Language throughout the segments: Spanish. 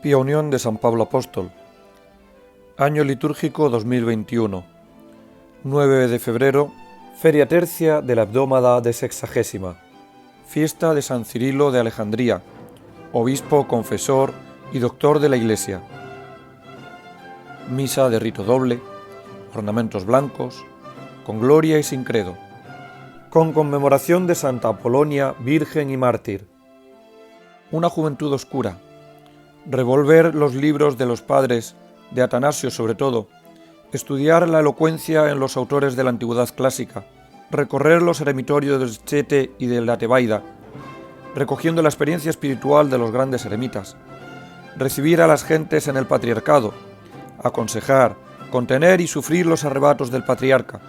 Pía Unión de San Pablo Apóstol. Año litúrgico 2021. 9 de febrero, Feria Tercia de la Hebdómada de Sexagésima. Fiesta de San Cirilo de Alejandría, obispo, confesor y doctor de la Iglesia. Misa de rito doble, ornamentos blancos, con gloria y sin credo. Con conmemoración de Santa Apolonia, Virgen y Mártir. Una juventud oscura. Revolver los libros de los padres, de Atanasio sobre todo, estudiar la elocuencia en los autores de la antigüedad clásica, recorrer los eremitorios de Chete y de la Tebaida, recogiendo la experiencia espiritual de los grandes eremitas, recibir a las gentes en el patriarcado, aconsejar, contener y sufrir los arrebatos del patriarca.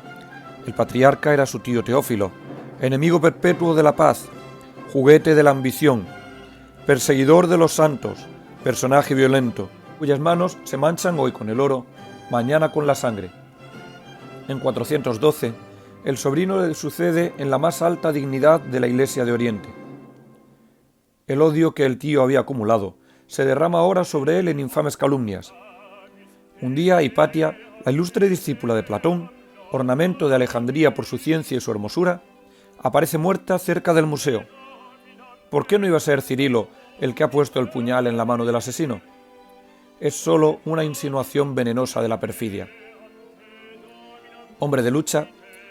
El patriarca era su tío Teófilo, enemigo perpetuo de la paz, juguete de la ambición, perseguidor de los santos, personaje violento, cuyas manos se manchan hoy con el oro, mañana con la sangre. En 412, el sobrino le sucede en la más alta dignidad de la Iglesia de Oriente. El odio que el tío había acumulado se derrama ahora sobre él en infames calumnias. Un día Hipatia, la ilustre discípula de Platón, ornamento de Alejandría por su ciencia y su hermosura, aparece muerta cerca del museo. ¿Por qué no iba a ser Cirilo el que ha puesto el puñal en la mano del asesino? Es sólo una insinuación venenosa de la perfidia. Hombre de lucha,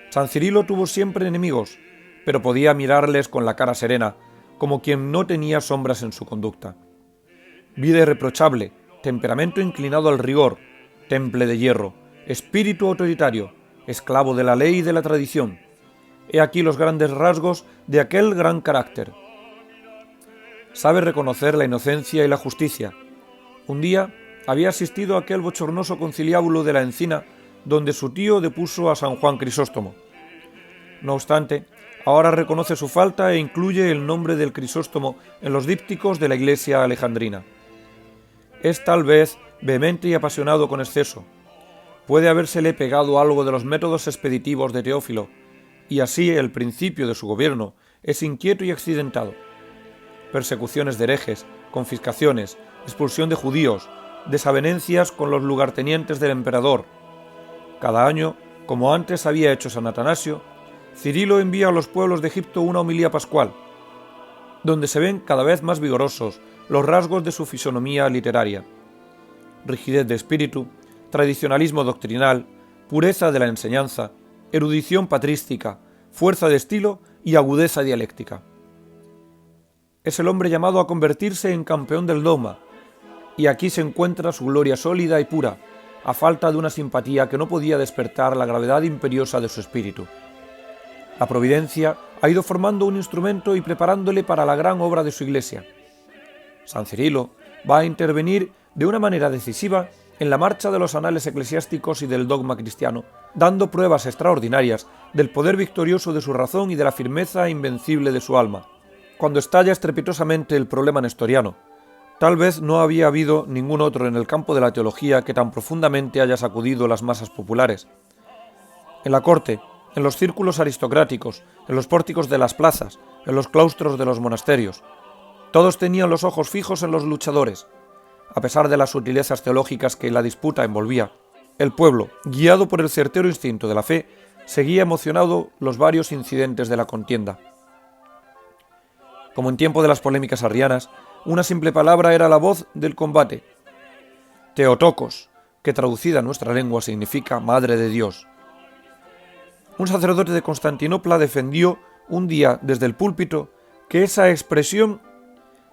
San Cirilo tuvo siempre enemigos, pero podía mirarles con la cara serena, como quien no tenía sombras en su conducta. Vida irreprochable, temperamento inclinado al rigor, temple de hierro, espíritu autoritario, esclavo de la ley y de la tradición. He aquí los grandes rasgos de aquel gran carácter. Sabe reconocer la inocencia y la justicia. Un día había asistido a aquel bochornoso conciliábulo de la Encina donde su tío depuso a San Juan Crisóstomo. No obstante, ahora reconoce su falta e incluye el nombre del Crisóstomo en los dípticos de la Iglesia alejandrina. Es tal vez vehemente y apasionado con exceso. Puede habérsele pegado algo de los métodos expeditivos de Teófilo, y así el principio de su gobierno es inquieto y accidentado. Persecuciones de herejes, confiscaciones, expulsión de judíos, desavenencias con los lugartenientes del emperador. Cada año, como antes había hecho San Atanasio, Cirilo envía a los pueblos de Egipto una homilía pascual, donde se ven cada vez más vigorosos los rasgos de su fisonomía literaria. Rigidez de espíritu, tradicionalismo doctrinal, pureza de la enseñanza, erudición patrística, fuerza de estilo y agudeza dialéctica. Es el hombre llamado a convertirse en campeón del dogma, y aquí se encuentra su gloria sólida y pura, a falta de una simpatía que no podía despertar la gravedad imperiosa de su espíritu. La providencia ha ido formando un instrumento y preparándole para la gran obra de su Iglesia. San Cirilo va a intervenir de una manera decisiva en la marcha de los anales eclesiásticos y del dogma cristiano, dando pruebas extraordinarias del poder victorioso de su razón y de la firmeza invencible de su alma. Cuando estalla estrepitosamente el problema nestoriano, tal vez no había habido ningún otro en el campo de la teología que tan profundamente haya sacudido las masas populares. En la corte, en los círculos aristocráticos, en los pórticos de las plazas, en los claustros de los monasterios, todos tenían los ojos fijos en los luchadores. A pesar de las sutilezas teológicas que la disputa envolvía, el pueblo, guiado por el certero instinto de la fe, seguía emocionado los varios incidentes de la contienda. Como en tiempo de las polémicas arrianas, una simple palabra era la voz del combate. Teotokos, que traducida a nuestra lengua significa Madre de Dios. Un sacerdote de Constantinopla defendió un día desde el púlpito que esa expresión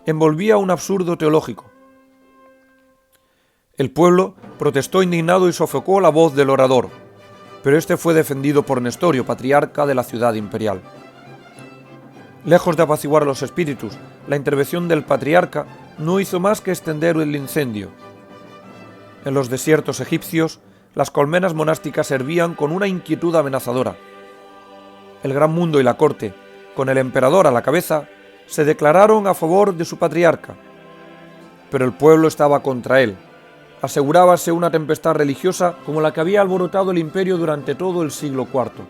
envolvía un absurdo teológico. El pueblo protestó indignado y sofocó la voz del orador, pero este fue defendido por Nestorio, patriarca de la ciudad imperial. Lejos de apaciguar los espíritus, la intervención del patriarca no hizo más que extender el incendio. En los desiertos egipcios, las colmenas monásticas hervían con una inquietud amenazadora. El gran mundo y la corte, con el emperador a la cabeza, se declararon a favor de su patriarca. Pero el pueblo estaba contra él. Asegurábase una tempestad religiosa como la que había alborotado el imperio durante todo el siglo IV.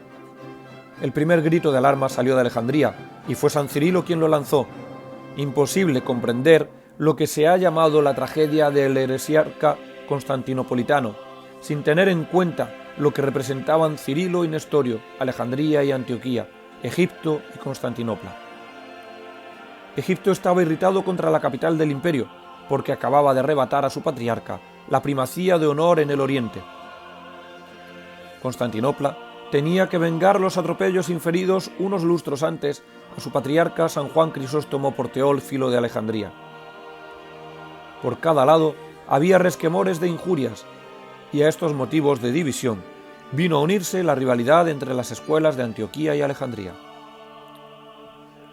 El primer grito de alarma salió de Alejandría, y fue San Cirilo quien lo lanzó. Imposible comprender lo que se ha llamado la tragedia del heresiarca constantinopolitano, sin tener en cuenta lo que representaban Cirilo y Nestorio, Alejandría y Antioquía, Egipto y Constantinopla. Egipto estaba irritado contra la capital del imperio, porque acababa de arrebatar a su patriarca la primacía de honor en el oriente. Constantinopla tenía que vengar los atropellos inferidos unos lustros antes a su patriarca San Juan Crisóstomo por Teófilo de Alejandría. Por cada lado había resquemores de injurias, y a estos motivos de división vino a unirse la rivalidad entre las escuelas de Antioquía y Alejandría.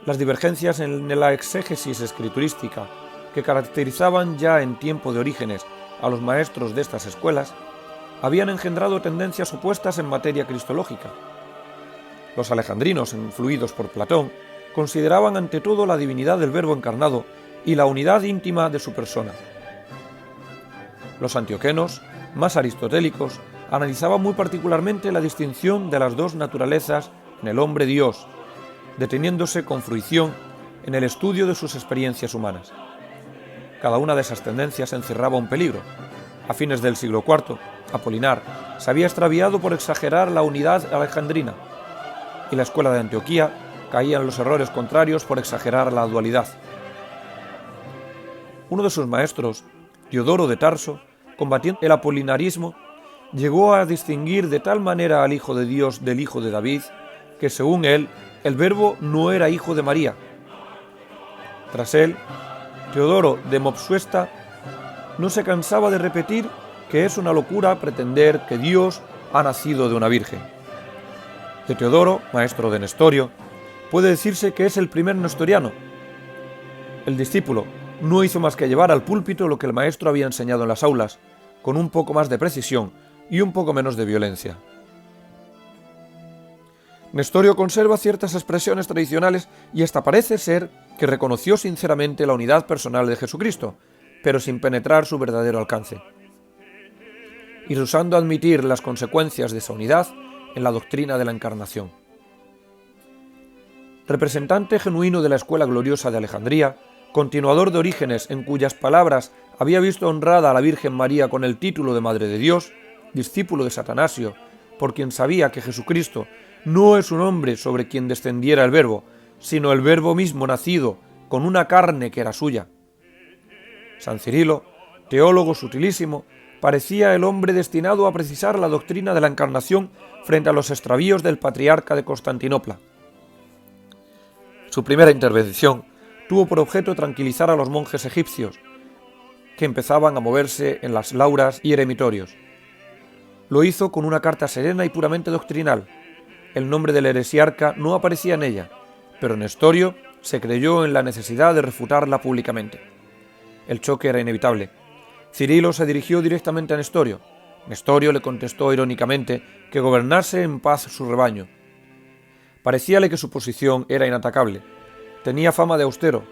Las divergencias en la exégesis escriturística que caracterizaban ya en tiempo de Orígenes a los maestros de estas escuelas habían engendrado tendencias opuestas en materia cristológica. Los alejandrinos, influidos por Platón, consideraban ante todo la divinidad del Verbo encarnado y la unidad íntima de su persona. Los antioquenos, más aristotélicos, analizaban muy particularmente la distinción de las dos naturalezas en el hombre Dios, deteniéndose con fruición en el estudio de sus experiencias humanas. Cada una de esas tendencias encerraba un peligro. A fines del siglo IV, Apolinar se había extraviado por exagerar la unidad alejandrina, y la escuela de Antioquía caía en los errores contrarios por exagerar la dualidad. Uno de sus maestros, Teodoro de Tarso, combatiendo el apolinarismo, llegó a distinguir de tal manera al Hijo de Dios del Hijo de David, que según él, el Verbo no era hijo de María. Tras él, Teodoro de Mopsuesta no se cansaba de repetir que es una locura pretender que Dios ha nacido de una virgen. De Teodoro, maestro de Nestorio, puede decirse que es el primer nestoriano. El discípulo no hizo más que llevar al púlpito lo que el maestro había enseñado en las aulas, con un poco más de precisión y un poco menos de violencia. Nestorio conserva ciertas expresiones tradicionales y hasta parece ser que reconoció sinceramente la unidad personal de Jesucristo, pero sin penetrar su verdadero alcance, y rehusando admitir las consecuencias de esa unidad en la doctrina de la encarnación. Representante genuino de la escuela gloriosa de Alejandría, continuador de Orígenes en cuyas palabras había visto honrada a la Virgen María con el título de Madre de Dios, discípulo de Satanasio, por quien sabía que Jesucristo no es un hombre sobre quien descendiera el Verbo, sino el Verbo mismo nacido con una carne que era suya. San Cirilo, teólogo sutilísimo, parecía el hombre destinado a precisar la doctrina de la encarnación frente a los extravíos del patriarca de Constantinopla. Su primera intervención tuvo por objeto tranquilizar a los monjes egipcios, que empezaban a moverse en las lauras y eremitorios. Lo hizo con una carta serena y puramente doctrinal. El nombre del heresiarca no aparecía en ella, pero Nestorio se creyó en la necesidad de refutarla públicamente. El choque era inevitable. Cirilo se dirigió directamente a Nestorio. Nestorio le contestó irónicamente que gobernase en paz su rebaño. Parecíale que su posición era inatacable. Tenía fama de austero,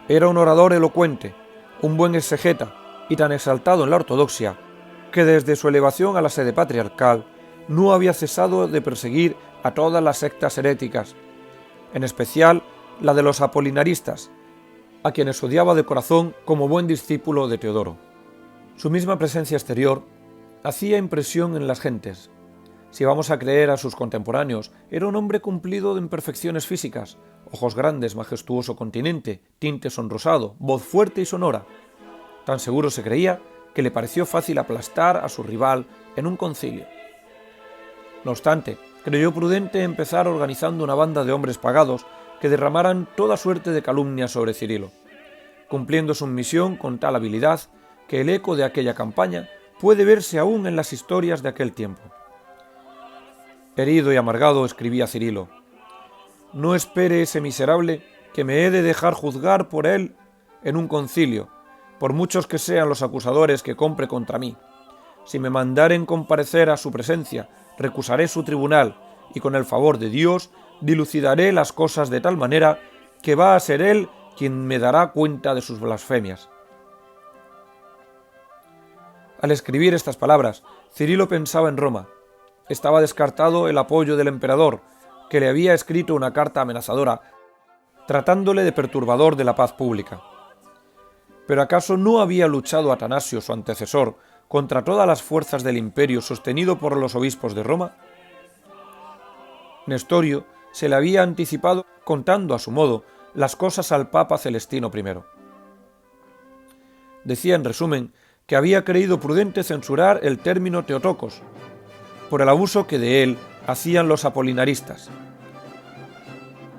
era un orador elocuente, un buen exegeta y tan exaltado en la ortodoxia que desde su elevación a la sede patriarcal no había cesado de perseguir a todas las sectas heréticas, en especial la de los apolinaristas, a quienes odiaba de corazón como buen discípulo de Teodoro. Su misma presencia exterior hacía impresión en las gentes. Si vamos a creer a sus contemporáneos, era un hombre cumplido de imperfecciones físicas, ojos grandes, majestuoso continente, tinte sonrosado, voz fuerte y sonora. Tan seguro se creía que le pareció fácil aplastar a su rival en un concilio. No obstante, creyó prudente empezar organizando una banda de hombres pagados que derramaran toda suerte de calumnias sobre Cirilo, cumpliendo su misión con tal habilidad que el eco de aquella campaña puede verse aún en las historias de aquel tiempo. Herido y amargado escribía Cirilo: «No espere ese miserable que me he de dejar juzgar por él en un concilio, por muchos que sean los acusadores que compre contra mí. Si me mandaren comparecer a su presencia, recusaré su tribunal y con el favor de Dios dilucidaré las cosas de tal manera que va a ser él quien me dará cuenta de sus blasfemias». Al escribir estas palabras, Cirilo pensaba en Roma. Estaba descartado el apoyo del emperador, que le había escrito una carta amenazadora, tratándole de perturbador de la paz pública. ¿Pero acaso no había luchado Atanasio, su antecesor, contra todas las fuerzas del imperio sostenido por los obispos de Roma? Nestorio se le había anticipado contando a su modo las cosas al Papa Celestino I. Decía en resumen que había creído prudente censurar el término Teotocos, por el abuso que de él hacían los apolinaristas.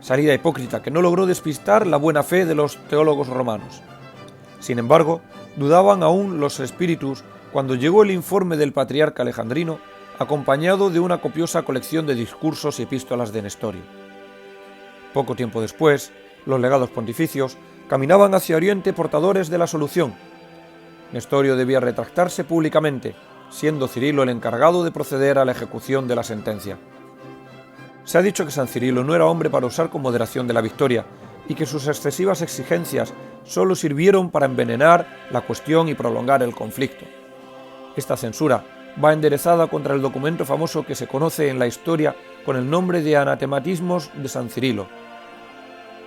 Salida hipócrita que no logró despistar la buena fe de los teólogos romanos. Sin embargo, dudaban aún los espíritus cuando llegó el informe del patriarca alejandrino, acompañado de una copiosa colección de discursos y epístolas de Nestorio. Poco tiempo después, los legados pontificios caminaban hacia Oriente portadores de la solución. Nestorio debía retractarse públicamente, siendo Cirilo el encargado de proceder a la ejecución de la sentencia. Se ha dicho que San Cirilo no era hombre para usar con moderación de la victoria y que sus excesivas exigencias solo sirvieron para envenenar la cuestión y prolongar el conflicto. Esta censura va enderezada contra el documento famoso que se conoce en la historia con el nombre de Anatematismos de San Cirilo.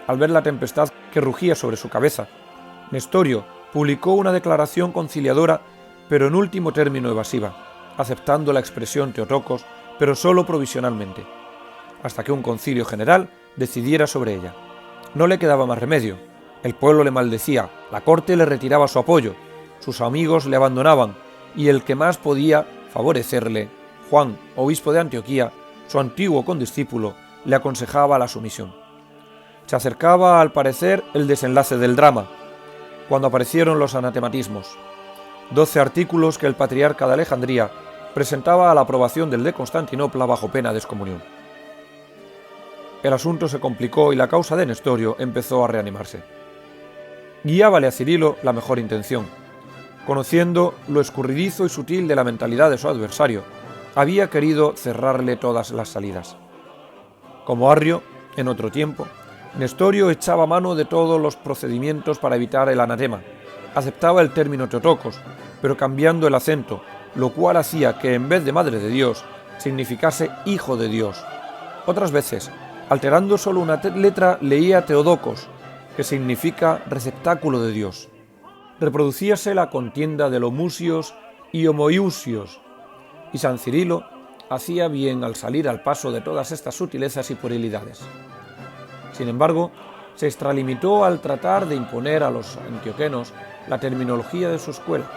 Al ver la tempestad que rugía sobre su cabeza, Nestorio publicó una declaración conciliadora, pero en último término evasiva, aceptando la expresión Teotocos, pero solo provisionalmente, hasta que un concilio general decidiera sobre ella. No le quedaba más remedio. El pueblo le maldecía, la corte le retiraba su apoyo, sus amigos le abandonaban, y el que más podía favorecerle, Juan, obispo de Antioquía, su antiguo condiscípulo, le aconsejaba la sumisión. Se acercaba, al parecer, el desenlace del drama, cuando aparecieron los anatematismos, 12 artículos que el patriarca de Alejandría presentaba a la aprobación del de Constantinopla bajo pena de excomunión. El asunto se complicó y la causa de Nestorio empezó a reanimarse. Guiábale a Cirilo la mejor intención. Conociendo lo escurridizo y sutil de la mentalidad de su adversario, había querido cerrarle todas las salidas. Como Arrio, en otro tiempo, Nestorio echaba mano de todos los procedimientos para evitar el anatema. Aceptaba el término Teotocos, pero cambiando el acento, lo cual hacía que en vez de Madre de Dios, significase Hijo de Dios. Otras veces, alterando solo una letra, leía Teodocos, que significa receptáculo de Dios. Reproducíase la contienda de Lomusios y Homoiusios, y San Cirilo hacía bien al salir al paso de todas estas sutilezas y puerilidades. Sin embargo, se extralimitó al tratar de imponer a los antioquenos la terminología de su escuela.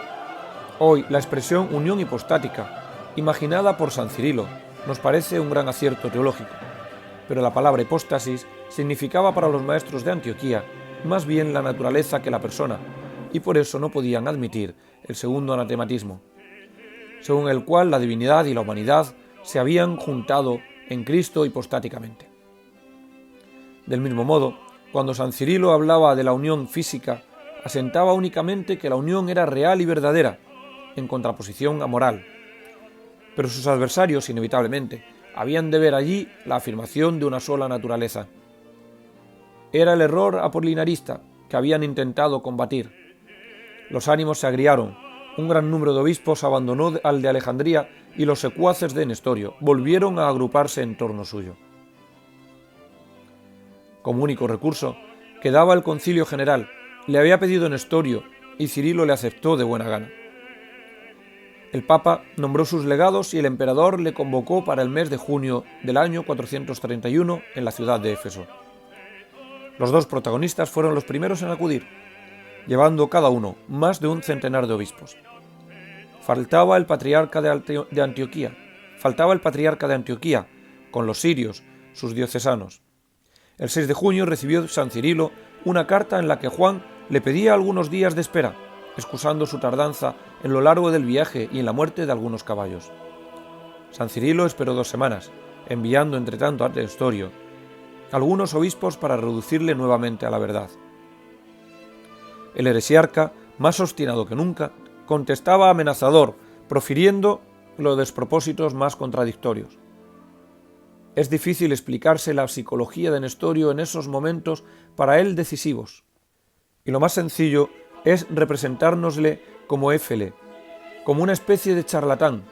Hoy, la expresión unión hipostática, imaginada por San Cirilo, nos parece un gran acierto teológico, pero la palabra hipóstasis significaba para los maestros de Antioquía más bien la naturaleza que la persona, y por eso no podían admitir el segundo anatematismo, según el cual la divinidad y la humanidad se habían juntado en Cristo hipostáticamente. Del mismo modo, cuando San Cirilo hablaba de la unión física, asentaba únicamente que la unión era real y verdadera, en contraposición a moral. Pero sus adversarios, inevitablemente, habían de ver allí la afirmación de una sola naturaleza. Era el error apolinarista que habían intentado combatir. Los ánimos se agriaron, un gran número de obispos abandonó al de Alejandría y los secuaces de Nestorio volvieron a agruparse en torno suyo. Como único recurso, quedaba el concilio general, le había pedido Nestorio y Cirilo le aceptó de buena gana. El Papa nombró sus legados y el emperador le convocó para el mes de junio del año 431 en la ciudad de Éfeso. Los dos protagonistas fueron los primeros en acudir, llevando cada uno más de un centenar de obispos. Faltaba el patriarca de Antioquía, con los sirios, sus diocesanos. El 6 de junio recibió San Cirilo una carta en la que Juan le pedía algunos días de espera, excusando su tardanza en lo largo del viaje y en la muerte de algunos caballos. San Cirilo esperó 2 semanas, enviando entre tanto a Nestorio algunos obispos para reducirle nuevamente a la verdad. El heresiarca, más obstinado que nunca, contestaba amenazador, profiriendo los despropósitos más contradictorios. Es difícil explicarse la psicología de Nestorio en esos momentos para él decisivos, y lo más sencillo es representárnosle como éfele, como una especie de charlatán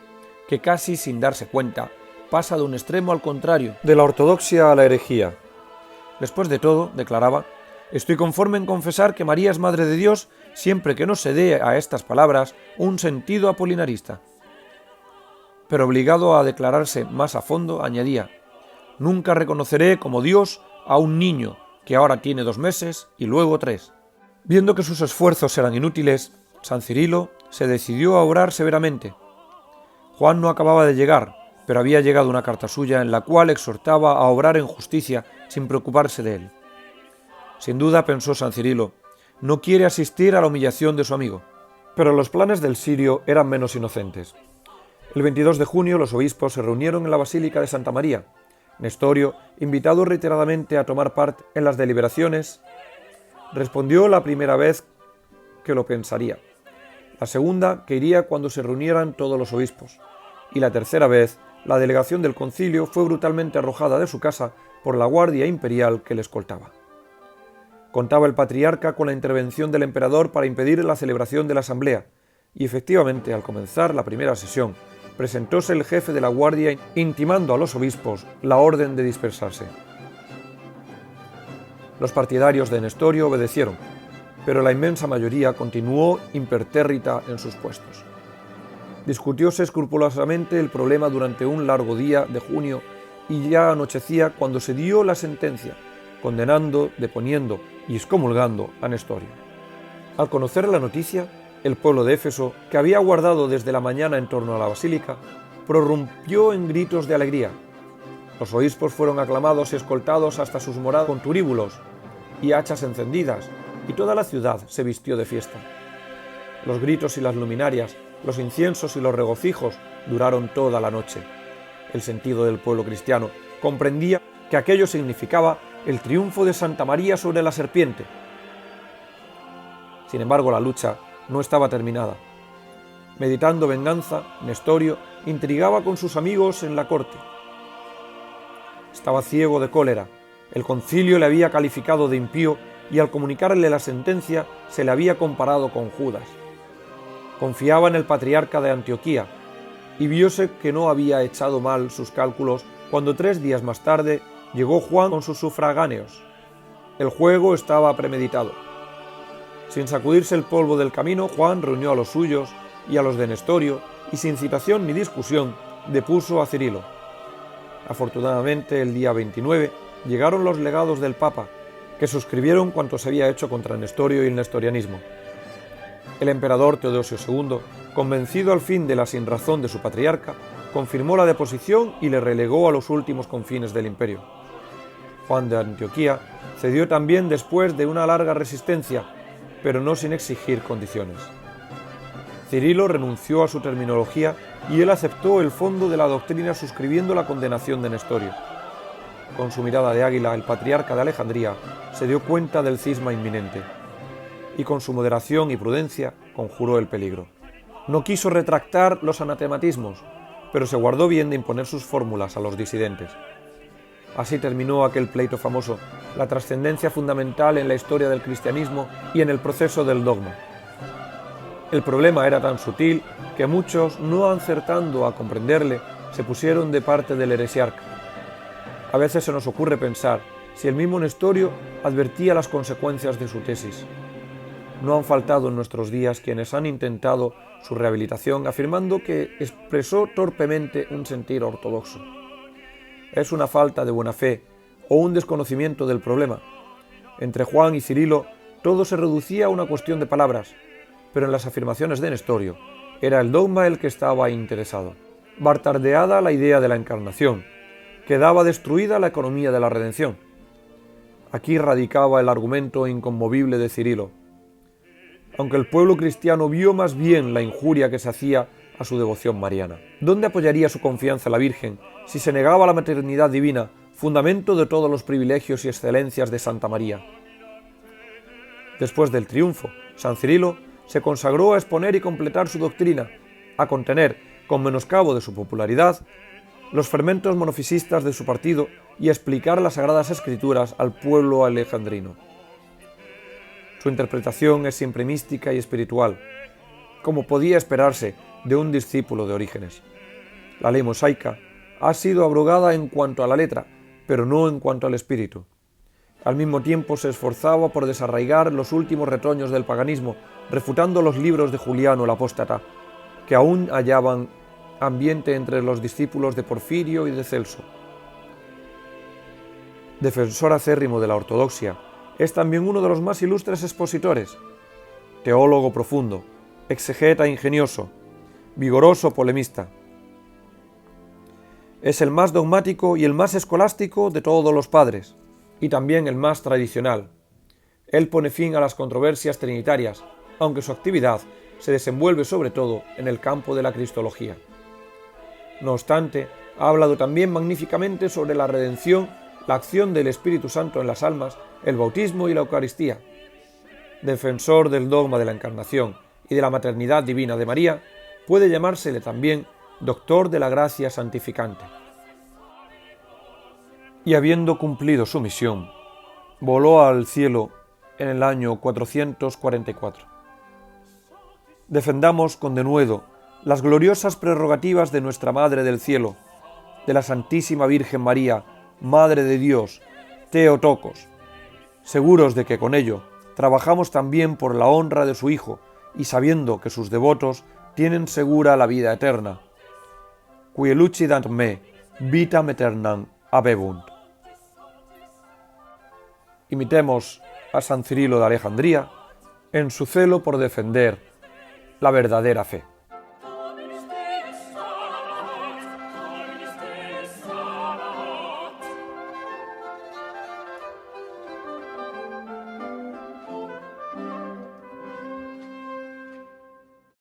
que casi sin darse cuenta pasa de un extremo al contrario, de la ortodoxia a la herejía. Después de todo, declaraba, estoy conforme en confesar que María es Madre de Dios siempre que no se dé a estas palabras un sentido apolinarista. Pero obligado a declararse más a fondo, añadía: «Nunca reconoceré como Dios a un niño que ahora tiene 2 meses y luego 3». Viendo que sus esfuerzos eran inútiles, San Cirilo se decidió a orar severamente. Juan no acababa de llegar, pero había llegado una carta suya en la cual exhortaba a obrar en justicia sin preocuparse de él. Sin duda, pensó San Cirilo, no quiere asistir a la humillación de su amigo. Pero los planes del sirio eran menos inocentes. El 22 de junio los obispos se reunieron en la Basílica de Santa María. Nestorio, invitado reiteradamente a tomar parte en las deliberaciones, respondió la primera vez que lo pensaría, la segunda que iría cuando se reunieran todos los obispos, y la tercera vez la delegación del concilio fue brutalmente arrojada de su casa por la guardia imperial que le escoltaba. Contaba el patriarca con la intervención del emperador para impedir la celebración de la asamblea, y efectivamente, al comenzar la primera sesión, presentóse el jefe de la guardia intimando a los obispos la orden de dispersarse. Los partidarios de Nestorio obedecieron, pero la inmensa mayoría continuó impertérrita en sus puestos. Discutióse escrupulosamente el problema durante un largo día de junio y ya anochecía cuando se dio la sentencia, condenando, deponiendo y excomulgando a Nestorio. Al conocer la noticia, el pueblo de Éfeso, que había guardado desde la mañana en torno a la basílica, prorrumpió en gritos de alegría. Los obispos fueron aclamados y escoltados hasta sus moradas con turíbulos y hachas encendidas, y toda la ciudad se vistió de fiesta. Los gritos y las luminarias, los inciensos y los regocijos duraron toda la noche. El sentido del pueblo cristiano comprendía que aquello significaba el triunfo de Santa María sobre la serpiente. Sin embargo, la lucha no estaba terminada. Meditando venganza, Nestorio intrigaba con sus amigos en la corte. Estaba ciego de cólera. El concilio le había calificado de impío y al comunicarle la sentencia se le había comparado con Judas. Confiaba en el patriarca de Antioquía y viose que no había echado mal sus cálculos cuando 3 días más tarde llegó Juan con sus sufragáneos. El juego estaba premeditado. Sin sacudirse el polvo del camino, Juan reunió a los suyos y a los de Nestorio y sin citación ni discusión depuso a Cirilo. Afortunadamente, el día 29 llegaron los legados del Papa, que suscribieron cuanto se había hecho contra Nestorio y el nestorianismo. El emperador Teodosio II, convencido al fin de la sinrazón de su patriarca, confirmó la deposición y le relegó a los últimos confines del imperio. Juan de Antioquía cedió también después de una larga resistencia, pero no sin exigir condiciones. Cirilo renunció a su terminología y él aceptó el fondo de la doctrina suscribiendo la condenación de Nestorio. Con su mirada de águila, el patriarca de Alejandría se dio cuenta del cisma inminente y con su moderación y prudencia conjuró el peligro. No quiso retractar los anatematismos, pero se guardó bien de imponer sus fórmulas a los disidentes. Así terminó aquel pleito famoso, la trascendencia fundamental en la historia del cristianismo y en el proceso del dogma. El problema era tan sutil que muchos, no acertando a comprenderle, se pusieron de parte del heresiarca. A veces se nos ocurre pensar si el mismo Nestorio advertía las consecuencias de su tesis. No han faltado en nuestros días quienes han intentado su rehabilitación afirmando que expresó torpemente un sentir ortodoxo. Es una falta de buena fe o un desconocimiento del problema. Entre Juan y Cirilo todo se reducía a una cuestión de palabras, pero en las afirmaciones de Nestorio era el dogma el que estaba interesado. Bastardeada la idea de la encarnación, quedaba destruida la economía de la redención. Aquí radicaba el argumento inconmovible de Cirilo. Aunque el pueblo cristiano vio más bien la injuria que se hacía a su devoción mariana. ¿Dónde apoyaría su confianza la Virgen si se negaba a la maternidad divina, fundamento de todos los privilegios y excelencias de Santa María? Después del triunfo, San Cirilo se consagró a exponer y completar su doctrina, a contener, con menoscabo de su popularidad, los fermentos monofisistas de su partido y a explicar las Sagradas Escrituras al pueblo alejandrino. Su interpretación es siempre mística y espiritual, como podía esperarse de un discípulo de Orígenes. La ley mosaica ha sido abrogada en cuanto a la letra, pero no en cuanto al espíritu. Al mismo tiempo se esforzaba por desarraigar los últimos retoños del paganismo, refutando los libros de Juliano el Apóstata, que aún hallaban ambiente entre los discípulos de Porfirio y de Celso. Defensor acérrimo de la ortodoxia, es también uno de los más ilustres expositores. Teólogo profundo, exegeta ingenioso, vigoroso polemista. Es el más dogmático y el más escolástico de todos los padres, y también el más tradicional. Él pone fin a las controversias trinitarias, aunque su actividad se desenvuelve sobre todo en el campo de la cristología. No obstante, ha hablado también magníficamente sobre la redención, la acción del Espíritu Santo en las almas, el bautismo y la Eucaristía. Defensor del dogma de la Encarnación y de la maternidad divina de María, puede llamársele también doctor de la gracia santificante. Y habiendo cumplido su misión, voló al cielo en el año 444. Defendamos con denuedo las gloriosas prerrogativas de nuestra Madre del Cielo, de la Santísima Virgen María, Madre de Dios, Theotokos, seguros de que con ello trabajamos también por la honra de su Hijo y sabiendo que sus devotos tienen segura la vida eterna. Qui lucidant me, vitam aeternam habebunt. Imitemos a San Cirilo de Alejandría en su celo por defender la verdadera fe.